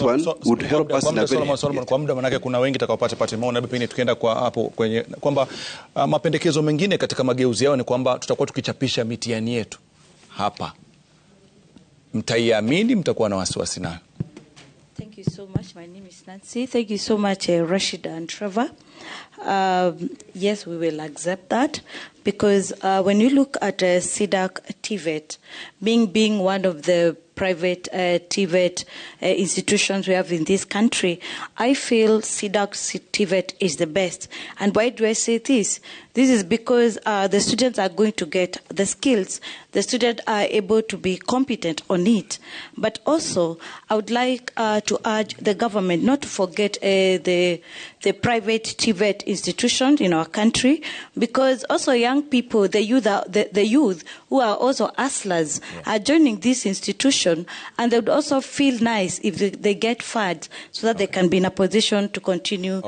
one would help us in a very kwa muda manake kuna wengi takawapata pati maoni, labda pengine tukienda kwa hapo kwenye kwamba mapendekezo mengine katika mageuzi yao ni kwamba tutakuwa tukichapisha mitihani yetu hapa. Mtaiamini, mtakuwa na wasiwasi nayo? Thank you so much. My name is Nancy. Thank you so much, Rashida and Trevor. Yes, we will accept that because when you look at SIDAC TVET, being one of the private TVET institutions we have in this country, I feel SIDAC TVET is the best. And why do I say this? This is because the students are going to get the skills. The students are able to be competent on it. But also, I would like to urge the government not to forget the private TVET institutions in our country, because also young people, the youth who are also hustlers, are joining this institution, and they would also feel nice if they get funds so that they can be in a position to continue